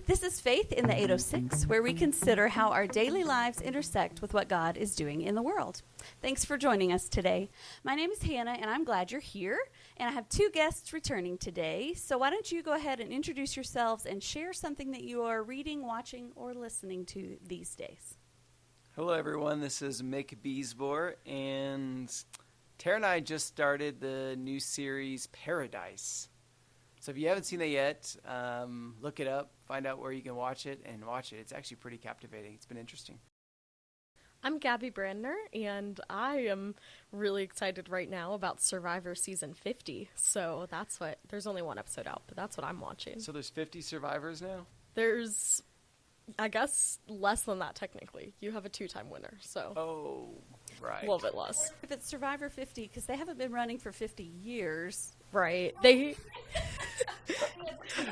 This is Faith in the 806, where we consider how our daily lives intersect with what God is doing in the world. Thanks for joining us today. My name is Hannah, and I'm glad you're here. And I have two guests returning today. So why don't you go ahead and introduce yourselves and share something that you are reading, watching, or listening to these days. Hello, everyone. This is Micah Beesbore, and Tara and I just started the new series Paradise. So if you haven't seen that yet, look it up, find out where you can watch it, and watch it. It's actually pretty captivating. It's been interesting. I'm Gabby Brandner, and I am really excited right now about Survivor Season 50. So there's only one episode out, but that's what I'm watching. So there's 50 survivors now? There's, I guess, less than that technically. You have a 2-time winner, so. Oh, right. A little bit less. If it's Survivor 50, because they haven't been running for 50 years. Right. They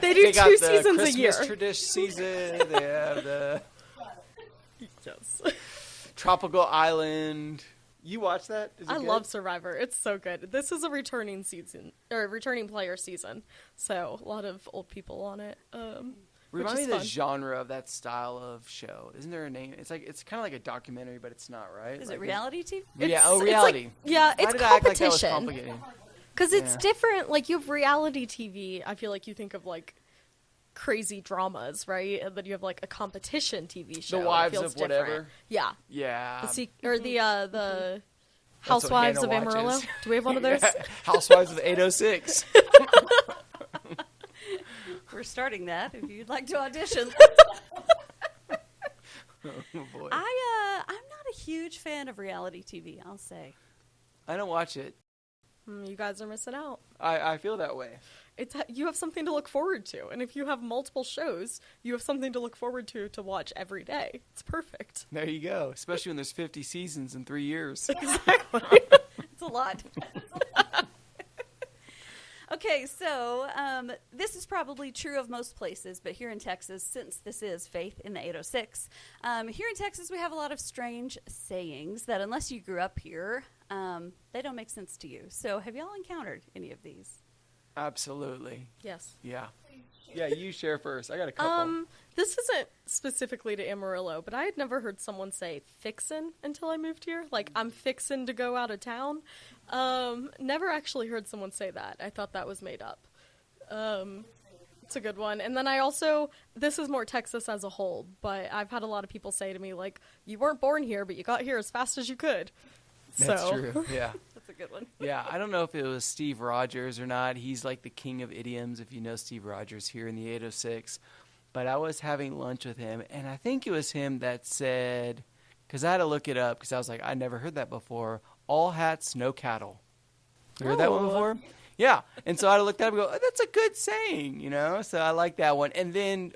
do 2 seasons a year. Christmas tradition season. They have the Yes. Tropical Island. You watch that? Is it I good? love Survivor. It's so good. This is a returning player season, so a lot of old people on it. Remind me is of the fun. genre of that style of show. Isn't there a name? It's kind of like a documentary, but it's not, right? Is it reality TV? Reality. It's Why did I act like that was competition. complicated? Because it's Yeah. different. Like, you have reality TV. I feel like you think of, like, crazy dramas, right? And then you have, like, a competition TV show. The It Wives feels of whatever. different. Yeah. Yeah. The That's Housewives what of Hannah Amarillo. watches. Do we have one of those? Housewives of 806. We're starting that if you'd like to audition. Oh, boy. I'm not a huge fan of reality TV, I'll say. I don't watch it. You guys are missing out. I feel that way. You have something to look forward to. And if you have multiple shows, you have something to look forward to watch every day. It's perfect. There you go. Especially when there's 50 seasons in 3 years. Exactly. It's a lot. Okay, so this is probably true of most places, but here in Texas, since this is Faith in the 806, here in Texas we have a lot of strange sayings that unless you grew up here, they don't make sense to you. So have y'all encountered any of these? Absolutely. Yes. Yeah. Yeah, you share first. I got a couple. This isn't specifically to Amarillo, but I had never heard someone say fixin' until I moved here. Like, I'm fixin' to go out of town. Never actually heard someone say that. I thought that was made up. It's a good one. And then this is more Texas as a whole, but I've had a lot of people say to me, like, you weren't born here, but you got here as fast as you could. That's true. Yeah. That's a good one. Yeah, I don't know if it was Steve Rogers or not. He's like the king of idioms, if you know Steve Rogers here in the 806. But I was having lunch with him, and I think it was him that said, because I had to look it up, because I was like, I never heard that before, all hats, no cattle. You heard that one before? Yeah. And so I had to look that up and go, oh, that's a good saying, you know? So I like that one. And then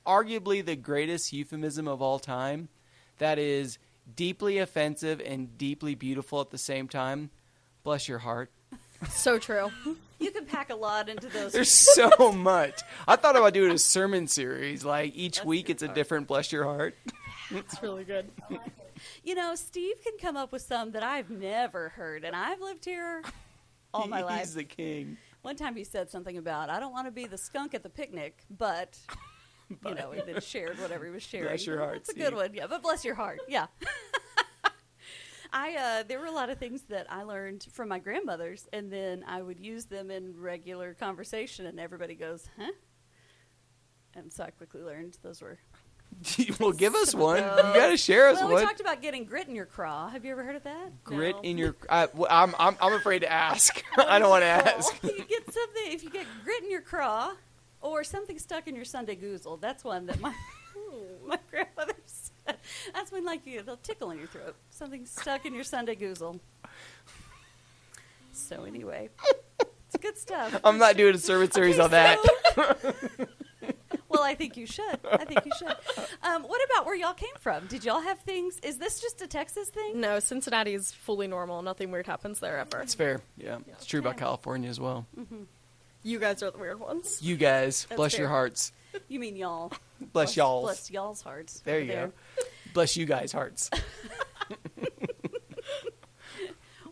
arguably the greatest euphemism of all time, that is deeply offensive and deeply beautiful at the same time. Bless your heart. So true. You can pack a lot into those. There's so much. I thought about doing a sermon series. Like each week it's a different bless your heart. It's really good. You know, Steve can come up with some that I've never heard, and I've lived here all my life. He's the king. One time he said something about, I don't want to be the skunk at the picnic, but you know, he then shared whatever he was sharing. Bless your heart, That's a good one, yeah, but bless your heart, yeah. There were a lot of things that I learned from my grandmothers, and then I would use them in regular conversation, and everybody goes, huh? And so I quickly learned those were... Well, give us one. You got to share us Well, one. we talked about getting grit in your craw. Have you ever heard of that? Grit No. in your... I'm afraid to ask. I don't want to ask. You get something, if you get grit in your craw, or something stuck in your Sunday goozle. That's one that my grandmother said. That's when, like, they'll tickle in your throat. Something stuck in your Sunday goozle. So anyway, it's good stuff. I'm not doing a sermon series on that. Well, I think you should. What about where y'all came from? Did y'all have things? Is this just a Texas thing? No, Cincinnati is fully normal. Nothing weird happens there ever. It's fair. Yeah. It's true about California as well. Mm-hmm. You guys are the weird ones. You guys, That's bless fair. your hearts. You mean y'all. Bless y'all's. Bless y'all's hearts. There over you go. Bless you guys' hearts.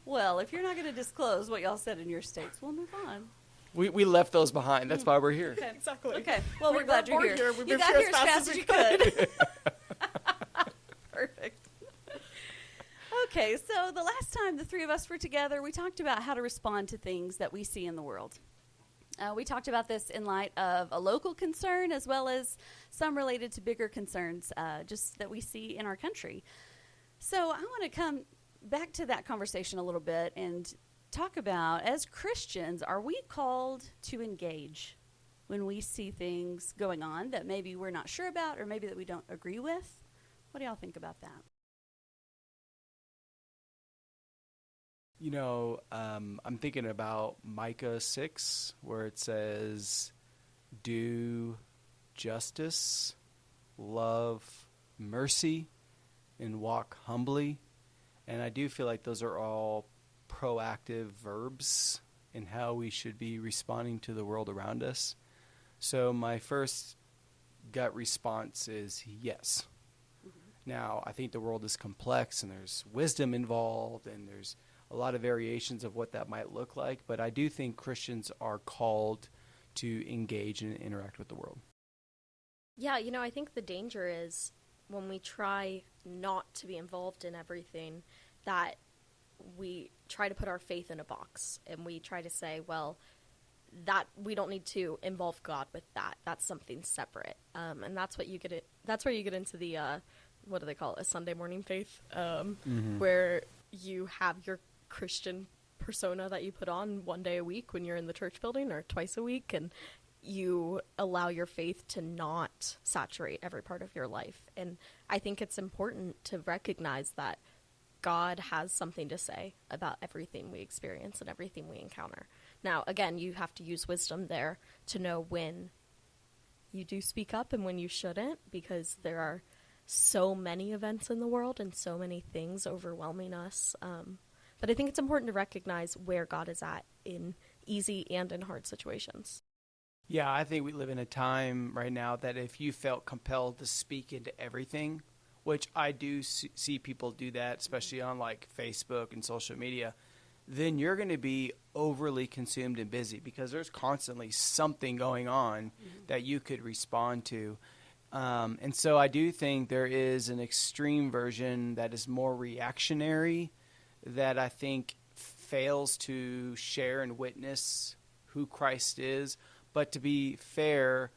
Well, if you're not going to disclose what y'all said in your states, we'll move on. We left those behind. That's why we're here. Okay. Exactly. Okay. Well, we're glad you're here. We You moved got here here as fast as you could. Perfect. Okay, so the last time the three of us were together, we talked about how to respond to things that we see in the world. We talked about this in light of a local concern as well as some related to bigger concerns just that we see in our country. So I want to come back to that conversation a little bit and talk about, as Christians, are we called to engage when we see things going on that maybe we're not sure about or maybe that we don't agree with? What do y'all think about that? You know, I'm thinking about Micah 6, where it says, do justice, love mercy, and walk humbly. And I do feel like those are all proactive verbs in how we should be responding to the world around us. So my first gut response is yes. Mm-hmm. Now, I think the world is complex and there's wisdom involved and there's a lot of variations of what that might look like, but I do think Christians are called to engage and interact with the world. Yeah, I think the danger is when we try not to be involved in everything, that we try to put our faith in a box and we try to say, well, that we don't need to involve God with that. That's something separate. And that's what you get. That's where you get into the what do they call it? A Sunday morning faith, where you have your Christian persona that you put on one day a week when you're in the church building or twice a week, and you allow your faith to not saturate every part of your life. And I think it's important to recognize that God has something to say about everything we experience and everything we encounter. Now, again, you have to use wisdom there to know when you do speak up and when you shouldn't, because there are so many events in the world and so many things overwhelming us. But I think it's important to recognize where God is at in easy and in hard situations. Yeah, I think we live in a time right now that if you felt compelled to speak into everything, which I do see people do that, especially on like Facebook and social media, then you're going to be overly consumed and busy because there's constantly something going on that you could respond to. And so I do think there is an extreme version that is more reactionary that I think fails to share and witness who Christ is. But to be fair,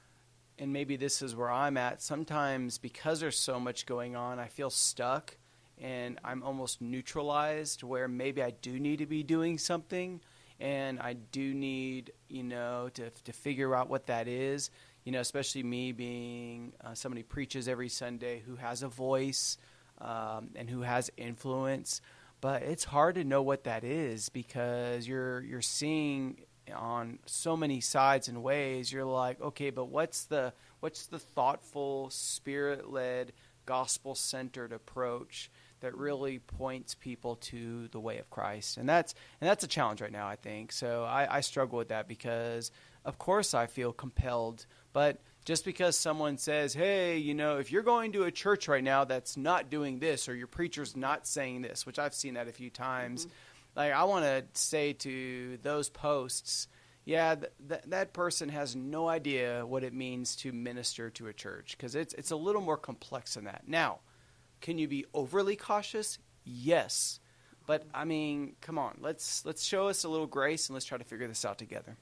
and maybe this is where I'm at, sometimes because there's so much going on, I feel stuck and I'm almost neutralized where maybe I do need to be doing something and I do need, to figure out what that is, especially me being somebody who preaches every Sunday who has a voice and who has influence. But it's hard to know what that is because you're seeing on so many sides and ways. You're like, okay, but what's the thoughtful, spirit-led, gospel-centered approach that really points people to the way of Christ? And that's a challenge right now, I think. So I struggle with that because, of course, I feel compelled. But just because someone says, hey, if you're going to a church right now that's not doing this or your preacher's not saying this, which I've seen that a few times, like I want to say to those posts, yeah, that person has no idea what it means to minister to a church because it's a little more complex than that. Now, can you be overly cautious? Yes. But, I mean, come on. Let's show us a little grace and let's try to figure this out together.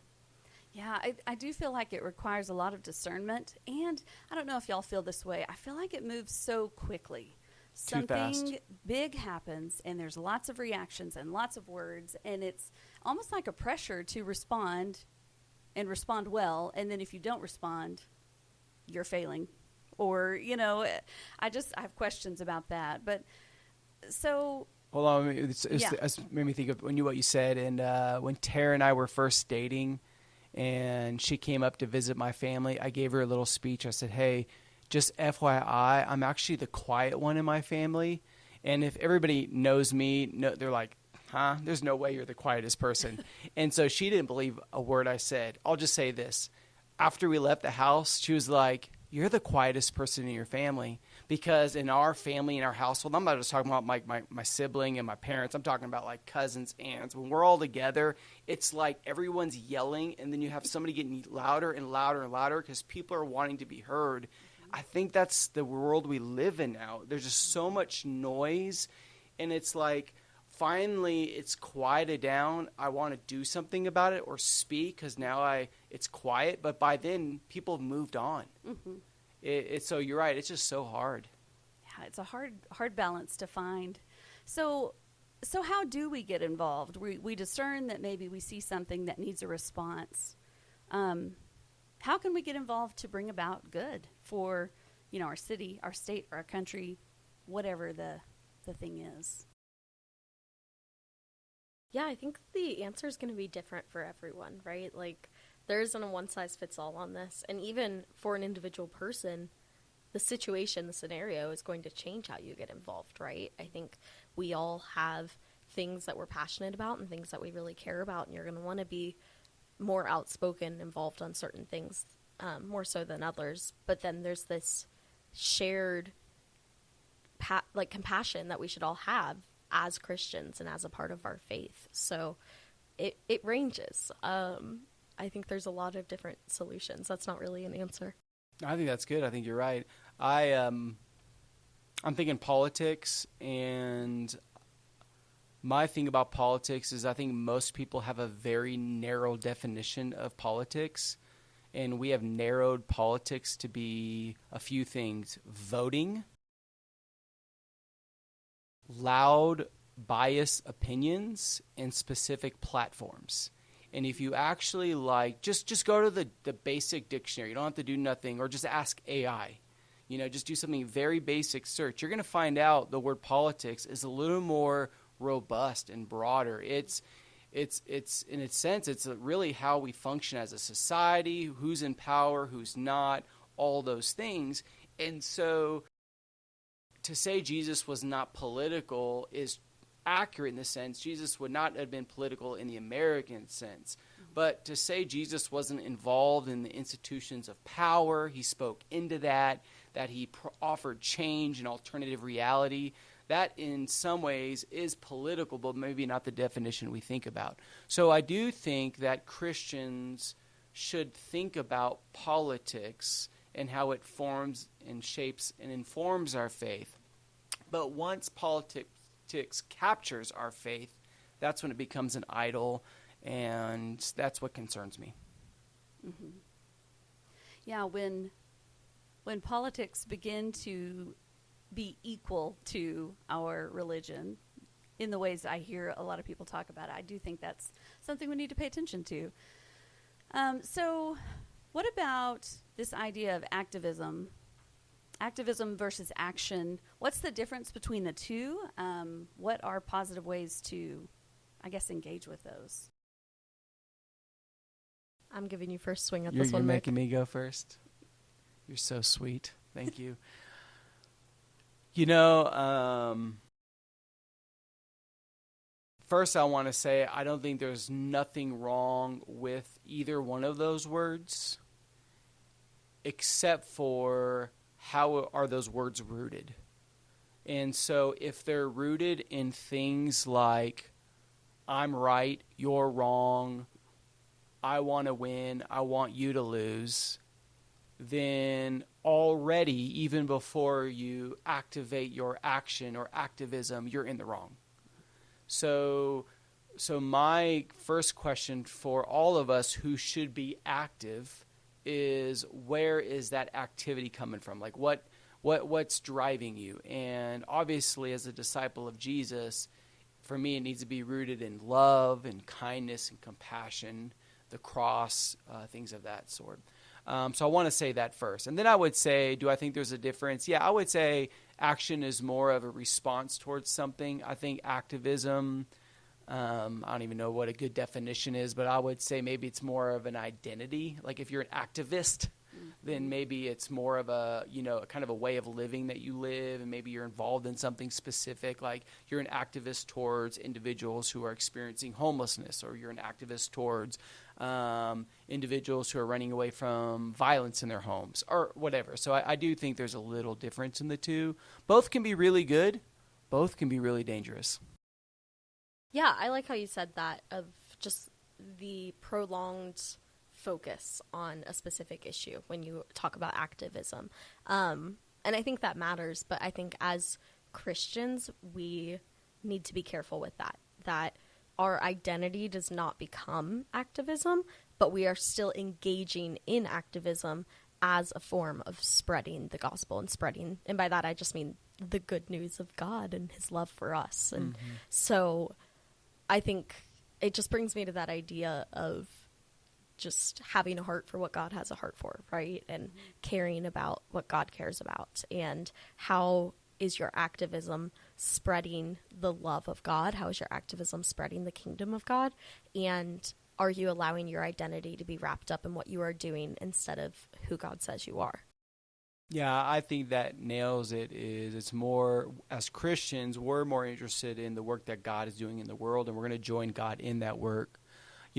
Yeah, I do feel like it requires a lot of discernment. And I don't know if y'all feel this way. I feel like it moves so quickly. Something big happens, and there's lots of reactions and lots of words, and it's almost like a pressure to respond and respond well. And then if you don't respond, you're failing. Or, I have questions about that. But so... Hold on, it made me think of what you said. And when Tara and I were first dating, and she came up to visit my family, I gave her a little speech. I said, hey, just FYI, I'm actually the quiet one in my family. And if everybody knows me, they're like, huh? There's no way you're the quietest person. And so she didn't believe a word I said. I'll just say this. After we left the house, she was like, you're the quietest person in your family. Because in our family, in our household, I'm not just talking about my sibling and my parents. I'm talking about like cousins, aunts. When we're all together, it's like everyone's yelling, and then you have somebody getting louder and louder and louder because people are wanting to be heard. I think that's the world we live in now. There's just so much noise, and it's like finally it's quieted down. I want to do something about it or speak because now it's quiet. But by then, people have moved on. Mm-hmm. So you're right. It's just so hard. Yeah, it's a hard balance to find. So how do we get involved? We discern that maybe we see something that needs a response. How can we get involved to bring about good for, our city, our state, our country, whatever the thing is? Yeah, I think the answer is going to be different for everyone, right? Like, there isn't a one-size-fits-all on this. And even for an individual person, the situation, the scenario is going to change how you get involved, right? I think we all have things that we're passionate about and things that we really care about, and you're going to want to be more outspoken, involved on certain things, more so than others. But then there's this shared compassion that we should all have as Christians and as a part of our faith. So it ranges. I think there's a lot of different solutions. That's not really an answer. I think that's good. I think you're right. I'm thinking politics, and my thing about politics is I think most people have a very narrow definition of politics, and we have narrowed politics to be a few things: voting, loud, biased opinions, and specific platforms. And if you actually just go to the basic dictionary. You don't have to do nothing, or just ask AI. Just do something very basic search. You're going to find out the word politics is a little more robust and broader. It's in its sense, it's really how we function as a society, who's in power, who's not, all those things. And so to say Jesus was not political is accurate in the sense Jesus would not have been political in the American sense. But to say Jesus wasn't involved in the institutions of power, he spoke into that he offered change and alternative reality, that in some ways is political, but maybe not the definition we think about. So I do think that Christians should think about politics and how it forms and shapes and informs our faith. But once politics captures our faith, that's when it becomes an idol, and that's what concerns me. Mm-hmm. Yeah, when politics begin to be equal to our religion in the ways I hear a lot of people talk about it, I do think that's something we need to pay attention to. So what about this idea of activism? Activism versus action. What's the difference between the two? What are positive ways to, engage with those? I'm giving you first swing at this one, You're Mick. making me go first. You're so sweet. Thank you. First I want to say I don't think there's nothing wrong with either one of those words, except for how are those words rooted. And so if they're rooted in things like I'm right, you're wrong, I want to win, I want you to lose, then already, even before you activate your action or activism, you're in the wrong. So my first question for all of us who should be active is, where is that activity coming from? Like what's driving you? And obviously, as a disciple of Jesus, for me, it needs to be rooted in love and kindness and compassion, the cross, things of that sort. So I want to say that first. And then I would say, do I think there's a difference? Yeah, I would say action is more of a response towards something. I think activism, I don't even know what a good definition is, but I would say maybe it's more of an identity. Like if you're an activist, then maybe it's more of a, kind of a way of living that you live, and maybe you're involved in something specific, like you're an activist towards individuals who are experiencing homelessness, or you're an activist towards individuals who are running away from violence in their homes, or whatever. So I do think there's a little difference in the two. Both can be really good. Both can be really dangerous. Yeah, I like how you said that, of just the prolonged focus on a specific issue when you talk about activism. And I think that matters, but I think as Christians, we need to be careful with that our identity does not become activism, but we are still engaging in activism as a form of spreading the gospel and by that I just mean the good news of God and his love for us. And so I think it just brings me to that idea of just having a heart for what God has a heart for, right? And caring about what God cares about. And how is your activism spreading the love of God? How is your activism spreading the kingdom of God? And are you allowing your identity to be wrapped up in what you are doing instead of who God says you are? Yeah, I think that nails it. It's more, as Christians, we're more interested in the work that God is doing in the world, and we're going to join God in that work.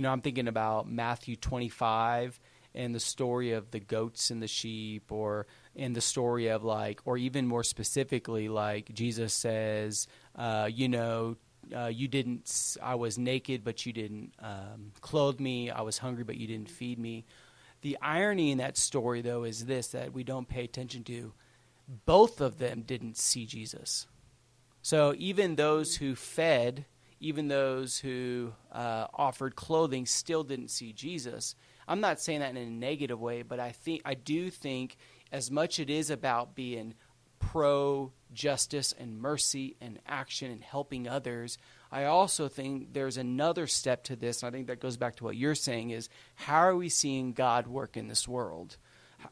I'm thinking about Matthew 25 and the story of the goats and the sheep, or in the story of or even more specifically, Jesus says, you didn't, I was naked, but you didn't clothe me. I was hungry, but you didn't feed me. The irony in that story, though, is this, that we don't pay attention to. Both of them didn't see Jesus. So even those who fed, even those who offered clothing, still didn't see Jesus. I'm not saying that in a negative way, but I do think as much it is about being pro-justice and mercy and action and helping others, I also think there's another step to this, and I think that goes back to what you're saying, is how are we seeing God work in this world?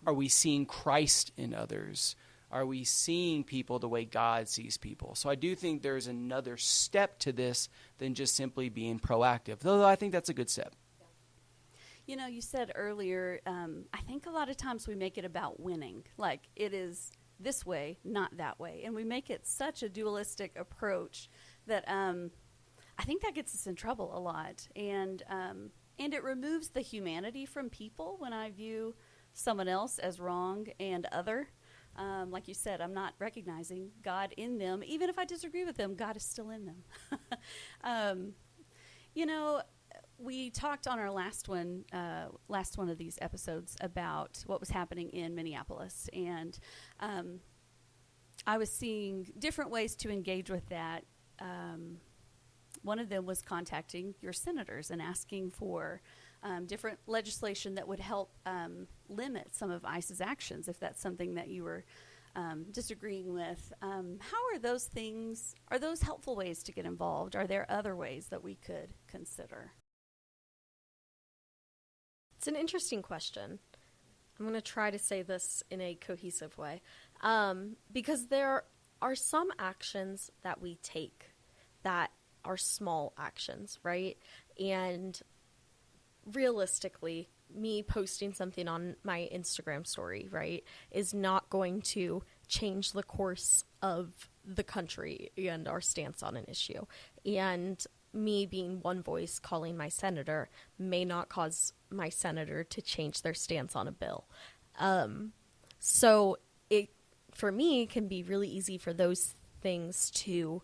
Are we seeing Christ in others? Are we seeing people the way God sees people? So I do think there's another step to this than just simply being proactive, though I think that's a good step. You said earlier, I think a lot of times we make it about winning. Like, it is this way, not that way. And we make it such a dualistic approach that I think that gets us in trouble a lot. And it removes the humanity from people when I view someone else as wrong and other. Like you said, I'm not recognizing God in them. Even if I disagree with them, God is still in them. We talked on our last one of these episodes about what was happening in Minneapolis. And I was seeing different ways to engage with that. One of them was contacting your senators and asking for different legislation that would help limit some of ICE's actions, if that's something that you were disagreeing with. How are those things, are those helpful ways to get involved? Are there other ways that we could consider? It's an interesting question. I'm going to try to say this in a cohesive way, because there are some actions that we take that are small actions, right? And realistically, me posting something on my Instagram story, right, is not going to change the course of the country and our stance on an issue. And me being one voice calling my senator may not cause my senator to change their stance on a bill. So it, for me, can be really easy for those things to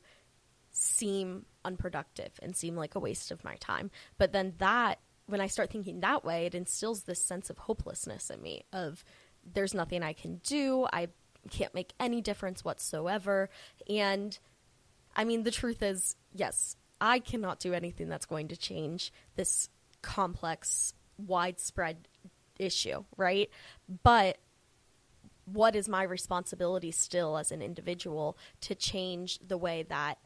seem unproductive and seem like a waste of my time. But then that, when I start thinking that way, it instills this sense of hopelessness in me of there's nothing I can do. I can't make any difference whatsoever. And I mean, the truth is, yes, I cannot do anything that's going to change this complex, widespread issue, right? But what is my responsibility still as an individual to change the way that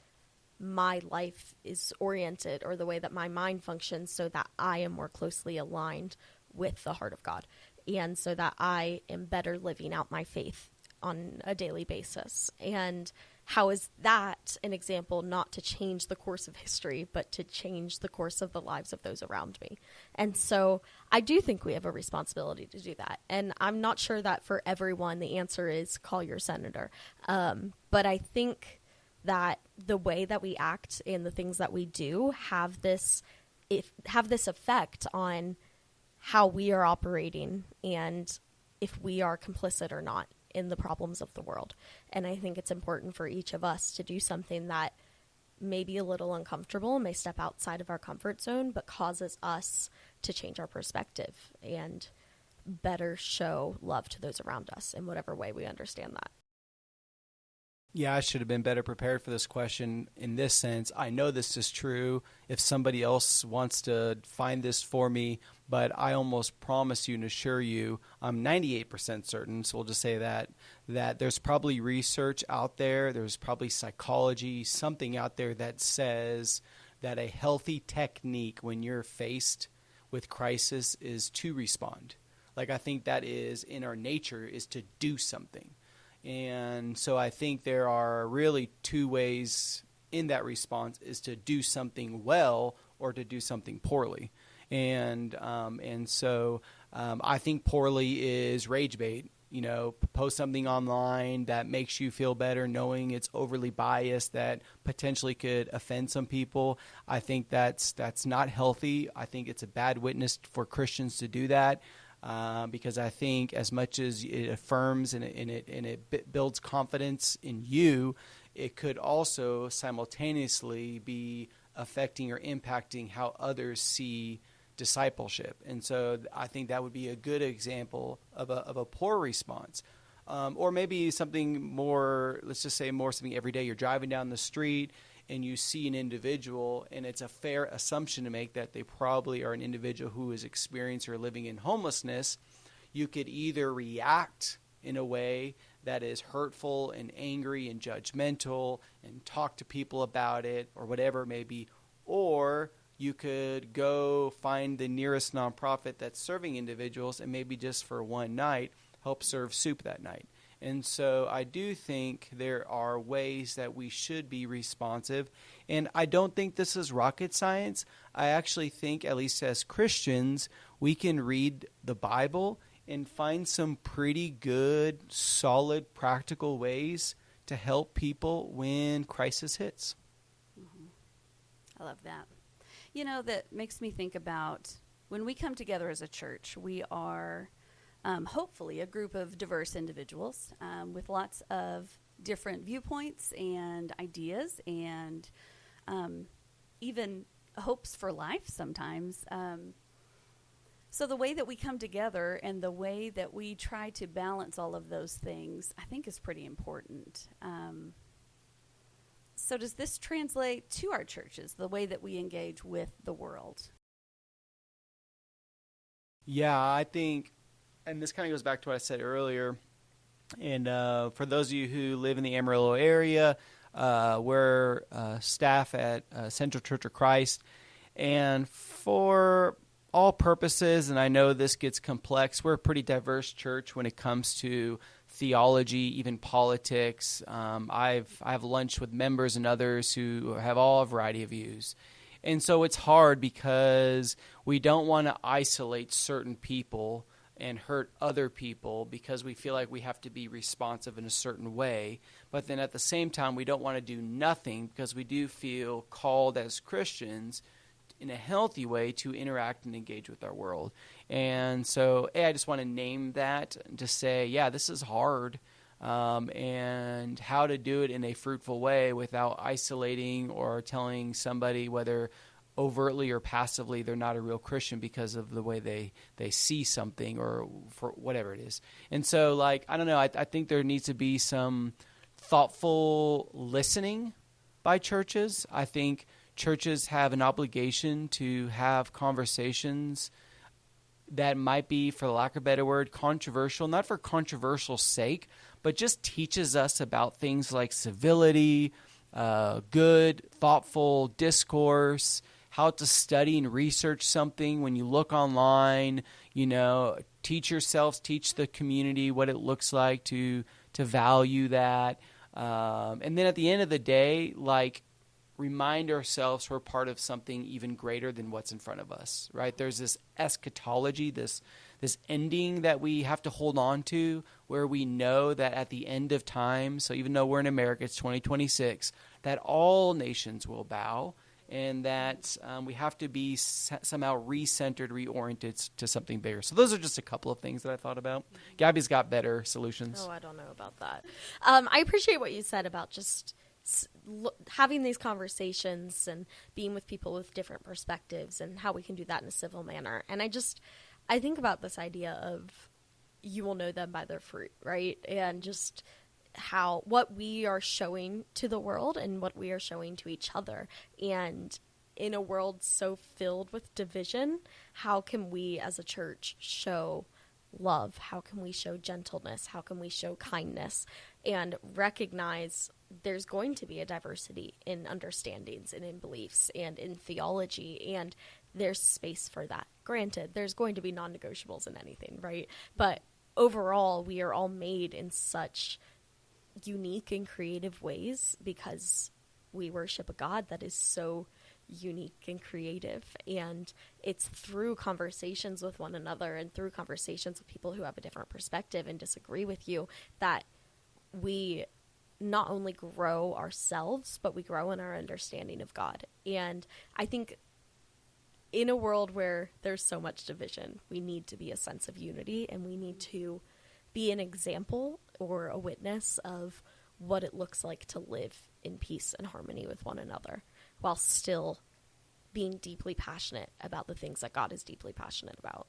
my life is oriented, or the way that my mind functions, so that I am more closely aligned with the heart of God, and so that I am better living out my faith on a daily basis? And how is that an example not to change the course of history, but to change the course of the lives of those around me? And so I do think we have a responsibility to do that. And I'm not sure that for everyone the answer is call your senator. But I think that the way that we act and the things that we do have this effect on how we are operating and if we are complicit or not in the problems of the world. And I think it's important for each of us to do something that may be a little uncomfortable, may step outside of our comfort zone, but causes us to change our perspective and better show love to those around us in whatever way we understand that. Yeah, I should have been better prepared for this question in this sense. I know this is true if somebody else wants to find this for me, but I almost promise you and assure you, I'm 98% certain, so we'll just say that there's probably research out there, there's probably psychology, something out there that says that a healthy technique when you're faced with crisis is to respond. Like, I think that is in our nature, is to do something. And so I think there are really two ways in that response, is to do something well or to do something poorly. And so I think poorly is rage bait. You know, post something online that makes you feel better knowing it's overly biased that potentially could offend some people. I think that's not healthy. I think it's a bad witness for Christians to do that. Because I think as much as it affirms and it builds confidence in you, it could also simultaneously be affecting or impacting how others see discipleship. And so I think that would be a good example of a poor response. Or maybe something more, let's just say more something every day. You're driving down the street and you see an individual, and it's a fair assumption to make that they probably are an individual who is experiencing or living in homelessness. You could either react in a way that is hurtful and angry and judgmental and talk to people about it or whatever it may be, or you could go find the nearest nonprofit that's serving individuals and maybe just for one night help serve soup that night. And so I do think there are ways that we should be responsive. And I don't think this is rocket science. I actually think, at least as Christians, we can read the Bible and find some pretty good, solid, practical ways to help people when crisis hits. Mm-hmm. I love that. You know, that makes me think about when we come together as a church, we are hopefully a group of diverse individuals with lots of different viewpoints and ideas and even hopes for life sometimes. So the way that we come together and the way that we try to balance all of those things, I think is pretty important. So does this translate to our churches, the way that we engage with the world? Yeah, I think, and this kind of goes back to what I said earlier, and for those of you who live in the Amarillo area, we're staff at Central Church of Christ, and for all purposes, and I know this gets complex, we're a pretty diverse church when it comes to theology, even politics. I have lunch with members and others who have all a variety of views. And so it's hard because we don't want to isolate certain people and hurt other people because we feel like we have to be responsive in a certain way. But then at the same time, we don't want to do nothing because we do feel called as Christians in a healthy way to interact and engage with our world. And so, I just want to name that and just say, yeah, this is hard, and how to do it in a fruitful way without isolating or telling somebody, whether overtly or passively, they're not a real Christian because of the way they see something or for whatever it is. And so, like, I don't know, I think there needs to be some thoughtful listening by churches. I think churches have an obligation to have conversations that might be, for lack of a better word, controversial, not for controversial sake, but just teaches us about things like civility, good, thoughtful discourse, how to study and research something when you look online, teach yourselves, teach the community what it looks like to value that. And then at the end of the day, like, remind ourselves we're part of something even greater than what's in front of us, right? There's this eschatology, this ending that we have to hold on to, where we know that at the end of time, so even though we're in America, it's 2026, that all nations will bow, and that we have to be somehow re-centered, reoriented to something bigger. So those are just a couple of things that I thought about. Gabby's got better solutions. Oh, I don't know about that. I appreciate what you said about just having these conversations and being with people with different perspectives and how we can do that in a civil manner. And I think about this idea of you will know them by their fruit, right? And just what we are showing to the world and what we are showing to each other. And in a world so filled with division, how can we as a church show love? How can we show gentleness? How can we show kindness? And recognize there's going to be a diversity in understandings and in beliefs and in theology, and there's space for that. Granted, there's going to be non-negotiables in anything, right? But overall, we are all made in such unique and creative ways because we worship a God that is so unique and creative, and it's through conversations with one another and through conversations with people who have a different perspective and disagree with you that we not only grow ourselves, but we grow in our understanding of God. And I think in a world where there's so much division, we need to be a sense of unity, and we need to be an example or a witness of what it looks like to live in peace and harmony with one another while still being deeply passionate about the things that God is deeply passionate about.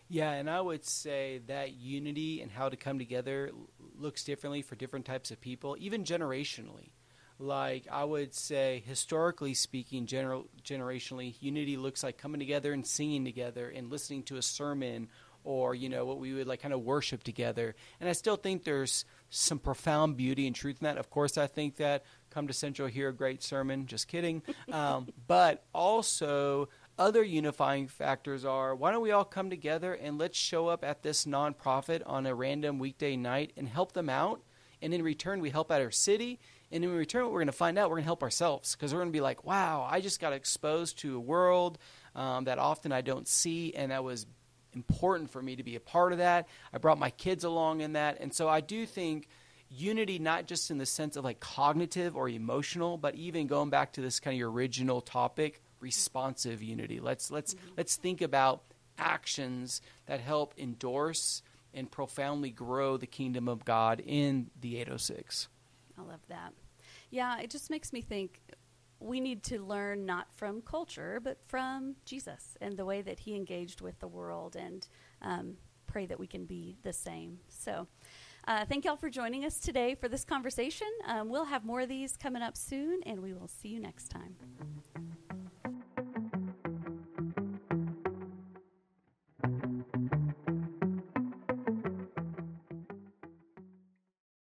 Yeah, and I would say that unity and how to come together looks differently for different types of people, even generationally. Like, I would say, historically speaking, generationally, unity looks like coming together and singing together and listening to a sermon, or, you know, what we would like kind of worship together. And I still think there's some profound beauty and truth in that. Of course, I think that come to Central, hear a great sermon. Just kidding. But also other unifying factors are, why don't we all come together and let's show up at this nonprofit on a random weekday night and help them out. And in return, we help out our city. And in return, what we're going to find out, we're going to help ourselves, because we're going to be like, wow, I just got exposed to a world that often I don't see, and that was important for me to be a part of that. I brought my kids along in that. And so I do think unity, not just in the sense of like cognitive or emotional, but even going back to this kind of your original topic, responsive unity. Let's think about actions that help endorse and profoundly grow the kingdom of God in the 806. I love that. Yeah, it just makes me think we need to learn not from culture, but from Jesus and the way that he engaged with the world, and pray that we can be the same. So thank y'all for joining us today for this conversation. We'll have more of these coming up soon, and we will see you next time.